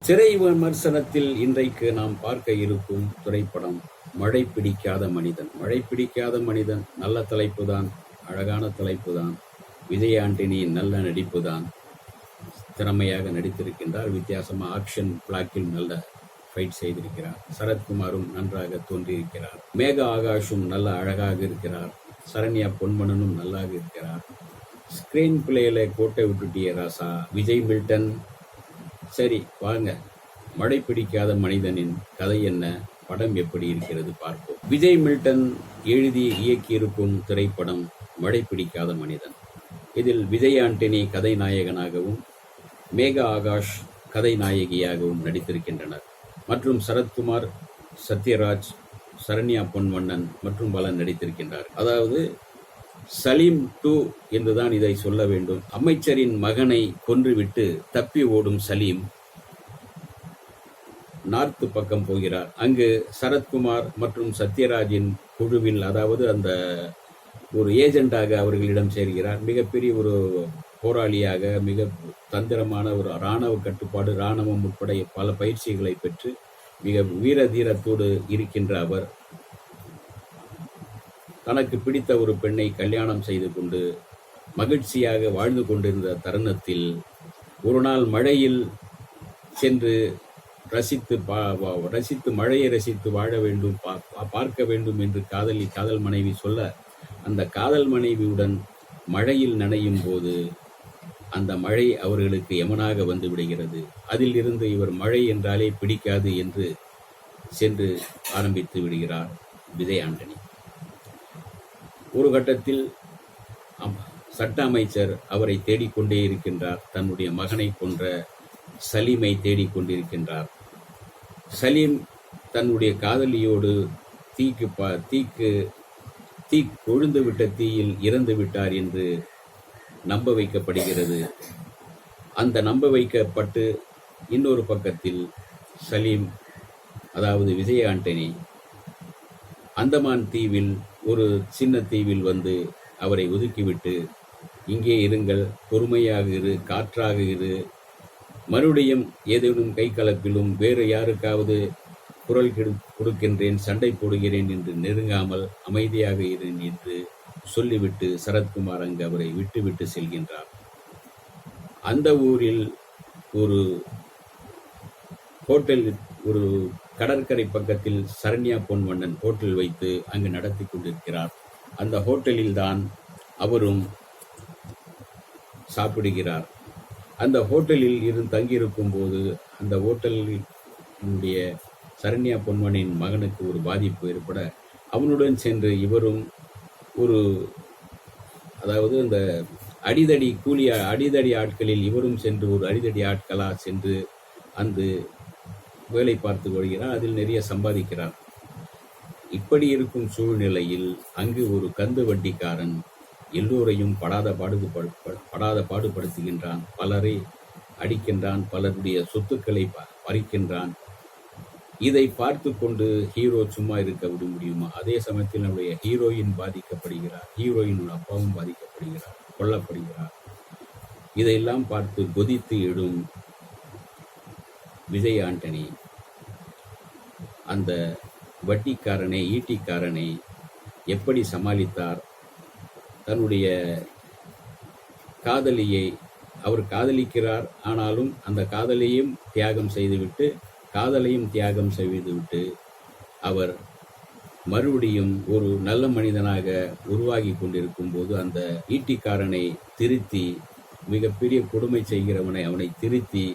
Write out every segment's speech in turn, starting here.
திரை விமர்சனத்தில் இன்றைக்கு நாம் பார்க்க இருக்கும் திரைப்படம் மழை பிடிக்காத மனிதன். மழை பிடிக்காத மனிதன் நல்ல தலைப்பு தான், அழகான தலைப்பு தான். விஜய் ஆண்டனியின் நல்ல நடிப்பு தான். திறமையாக நடித்திருக்கின்றார். வித்தியாசமாக ஆக்ஷன் பிளாக்கில் நல்ல ஃபைட் செய்திருக்கிறார். சரத்குமாரும் நன்றாக தோன்றியிருக்கிறார். மேகா ஆகாஷும் நல்ல அழகாக இருக்கிறார். சரண்யா பொன்மனனும் நல்லாக இருக்கிறார். ஸ்கிரீன் பிளேல கோட்டை விட்டுட்டிய ராசா. விஜய் மில்டன். சரி வாங்க, மழை பிடிக்காத மனிதனின் கதை என்ன, படம் எப்படி இருக்கிறது பார்ப்போம். விஜய் மில்டன் எழுதி இயக்கியிருக்கும் திரைப்படம் மழை பிடிக்காத மனிதன். இதில் விஜய் ஆண்டனி கதை நாயகனாகவும் மேகா ஆகாஷ் கதை நாயகியாகவும் நடித்திருக்கின்றனர். மற்றும் சரத்குமார், சத்யராஜ், சரண்யா பொன்வண்ணன் மற்றும் பலர் நடித்திருக்கின்றார். அதாவது சலீம் 2 என்றுதான் இதை சொல்ல வேண்டும். அமைச்சரின் மகனை கொன்றுவிட்டு தப்பி ஓடும் சலீம் நார்த் பக்கம் போகிறார். அங்கு சரத்குமார் மற்றும் சத்யராஜின் குழுவில், அதாவது அந்த ஒரு ஏஜெண்டாக அவர்களிடம் சேர்கிறார். மிகப்பெரிய ஒரு போராளியாக, மிக தந்திரமான ஒரு இராணுவ கட்டுப்பாடு, இராணுவம் உட்பட பல பயிற்சிகளை பெற்று மிக வீர தீரத்தோடு இருக்கின்ற அவர் தனக்கு பிடித்த ஒரு பெண்ணை கல்யாணம் செய்து கொண்டு மகிழ்ச்சியாக வாழ்ந்து கொண்டிருந்த தருணத்தில் ஒரு நாள் மழையில் சென்று ரசித்து மழையை ரசித்து வாழ வேண்டும், பார்க்க வேண்டும் என்று காதல் மனைவி சொல்ல, அந்த காதல் மனைவியுடன் மழையில் நனையும் போது அந்த மழை அவர்களுக்கு யமனாக வந்து விடுகிறது. அதில் இருந்து இவர் மழை என்றாலே பிடிக்காது என்று சென்று ஆரம்பித்து விடுகிறார் விஜய் ஆண்டனி. ஒரு கட்டத்தில் சட்ட அமைச்சர் அவரை தேடிக்கொண்டே இருக்கின்றார். தன்னுடைய மகனை கொன்ற சலீமை தேடிக்கொண்டிருக்கின்றார். சலீம் தன்னுடைய காதலியோடு தீ கொழுந்துவிட்ட தீயில் இறந்து விட்டார் என்று நம்ப வைக்கப்படுகிறது. அந்த நம்ப வைக்கப்பட்டு இன்னொரு பக்கத்தில் சலீம், அதாவது விஜய் ஆண்டனி, அந்தமான் தீவில் ஒரு சின்ன தீவில் வந்து அவரை ஒதுக்கிவிட்டு, இங்கே இருங்கள், பொறுமையாக இரு, காற்றாக இரு, மறுபடியும் ஏதேனும் கை கலப்பிலும் வேறு யாருக்காவது குரல் கொடுக்கின்றேன், சண்டை போடுகிறேன் என்று நெருங்காமல் அமைதியாக இரு என்று சொல்லிவிட்டு சரத்குமார் அங்கு அவரை விட்டுவிட்டு செல்கின்றார். அந்த ஊரில் ஒரு ஹோட்டல், ஒரு கடற்கரை பக்கத்தில் சரண்யா பொன்வண்ணன் ஹோட்டல் வைத்து அங்கு நடத்தி கொண்டிருக்கிறார். அந்த ஹோட்டலில் தான் அவரும் சாப்பிடுகிறார். அந்த ஹோட்டலில் இருந்து தங்கியிருக்கும் போது அந்த ஹோட்டலினுடைய சரண்யா பொன்வண்ணின் மகனுக்கு ஒரு பாதிப்பு ஏற்பட அவனுடன் சென்று இவரும் ஒரு, அதாவது இந்த அடிதடி ஆட்களில் இவரும் சென்று ஒரு அடிதடி ஆட்களா சென்று அந்த வேலை பார்த்து வருகிறார். அதில் நிறைய சம்பாதிக்கிறார். இப்படி இருக்கும் சூழ்நிலையில் அங்கு ஒரு கந்து வண்டிக்காரன் எல்லோரையும் படாத பாடுபடுத்துகின்றான். பலரை அடிக்கின்றான், பலருடைய சொத்துக்களை பறிக்கின்றான். இதை பார்த்து கொண்டு ஹீரோ சும்மா இருக்க முடியுமா? அதே சமயத்தில் நம்முடைய ஹீரோயின் பாதிக்கப்படுகிறார். ஹீரோயின் அப்பாவும் பாதிக்கப்படுகிறார், கொல்லப்படுகிறார். இதையெல்லாம் பார்த்து கொதித்து எழும் விஜய் ஆண்டனி அந்த வட்டிக்காரனை, ஈட்டிக்காரனை எப்படி சமாளித்தார்? தன்னுடைய காதலியை அவர் காதலிக்கிறார், ஆனாலும் அந்த காதலையும் தியாகம் செய்துவிட்டு அவர் மறுபடியும் ஒரு நல்ல மனிதனாக உருவாகி கொண்டிருக்கும் போது அந்த ஈட்டிக்காரனை திருத்தி, மிகப்பெரிய கொடுமை செய்கிறவனை அவனை திருத்தி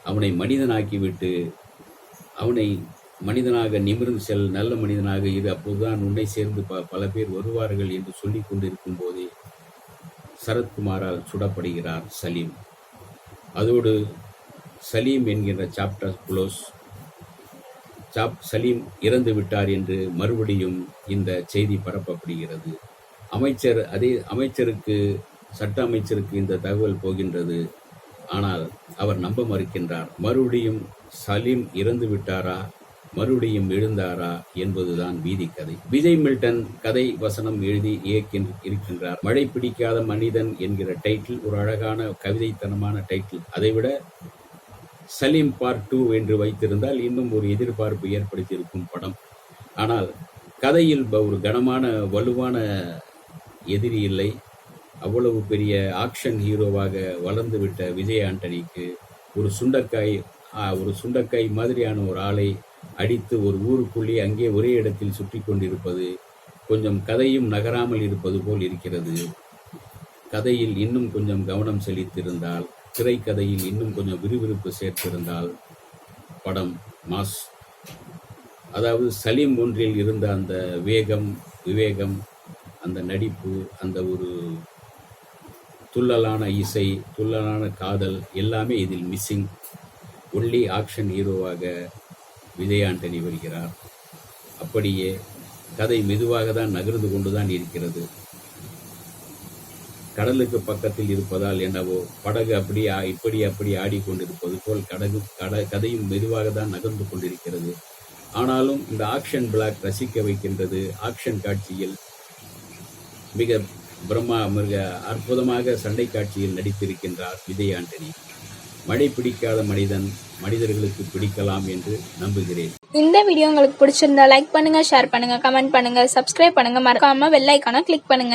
அவனை மனிதனாக்கிவிட்டு, அவனை மனிதனாக நிமிர்ந்து செல், நல்ல மனிதனாக இரு, அப்போதுதான் உன்னை சேர்ந்து பல பேர் வருவார்கள் என்று சொல்லி கொண்டிருக்கும் போதே சரத்குமாரால் சுடப்படுகிறார் சலீம். அதோடு சலீம் என்கின்ற சாப்டர் க்ளோஸ். சலீம் இறந்து விட்டார் என்று மறுபடியும் இந்த செய்தி பரப்பப்படுகிறது. சட்ட அமைச்சருக்கு இந்த தகவல் போகின்றது. ஆனால் அவர் நம்ப மறுக்கின்றார். மறுபடியும் சலீம் இறந்து விட்டாரா, மறுபடியும் எழுந்தாரா என்பதுதான் வீதி கதை. விஜய் மில்டன் கதை வசனம் எழுதி இருக்கின்றார். மழை பிடிக்காத மனிதன் என்கிற டைட்டில் ஒரு அழகான கவிதைத்தனமான டைட்டில். அதைவிட சலீம் பார்ட் 2 என்று வைத்திருந்தால் இன்னும் ஒரு எதிர்பார்ப்பு ஏற்படுத்தியிருக்கும் படம். ஆனால் கதையில் ஒரு கனமான வலுவான எதிரி இல்லை. அவ்வளவு பெரிய ஆக்ஷன் ஹீரோவாக வளர்ந்துவிட்ட விஜய் ஆண்டனிக்கு ஒரு சுண்டக்காய் மாதிரியான ஒரு ஆளை அடித்து ஒரு ஊருக்குள்ளே அங்கே ஒரே இடத்தில் சுற்றி கொண்டிருப்பது, கொஞ்சம் கதையும் நகராமல் இருப்பது போல் இருக்கிறது. கதையில் இன்னும் கொஞ்சம் கவனம் செலுத்தியிருந்தால், திரைக்கதையில் இன்னும் கொஞ்சம் விறுவிறுப்பு சேர்த்திருந்தால் படம் மாஸ். அதாவது சலீம் ஒன்றில் இருந்த அந்த வேகம், விவேகம், அந்த நடிப்பு, அந்த ஒரு துள்ளலான இசை, துள்ளலான காதல் எல்லாமே இதில் மிஸ்ஸிங். ஒன்லி ஆக்ஷன் ஹீரோவாக விஜய் ஆண்டனி வருகிறார். அப்படியே கதை மெதுவாக தான் நகர்ந்து கொண்டுதான் இருக்கிறது. கடலுக்கு பக்கத்தில் இருப்பதால் என்னவோ படகு அப்படி ஆடிக்கொண்டிருப்பது போல் கதையும் மெதுவாக தான் நகர்ந்து கொண்டிருக்கிறது. ஆனாலும் இந்த ஆக்ஷன் பிளாக் ரசிக்க வைக்கின்றது. ஆக்ஷன் காட்சியில் மிக அற்புதமாக சண்டை காட்சியில் நடித்திருக்கின்றார் விஜய் ஆண்டனி. மழை பிடிக்காத மனிதன் மனிதர்களுக்கு பிடிக்கலாம் என்று நம்புகிறேன். இந்த வீடியோ உங்களுக்கு பிடிச்சிருந்தா லைக் பண்ணுங்க, ஷேர் பண்ணுங்க, கமெண்ட் பண்ணுங்க, சப்ஸ்கிரைப் பண்ணுங்க, மறக்காம பெல் ஐகானை கிளிக் பண்ணுங்க.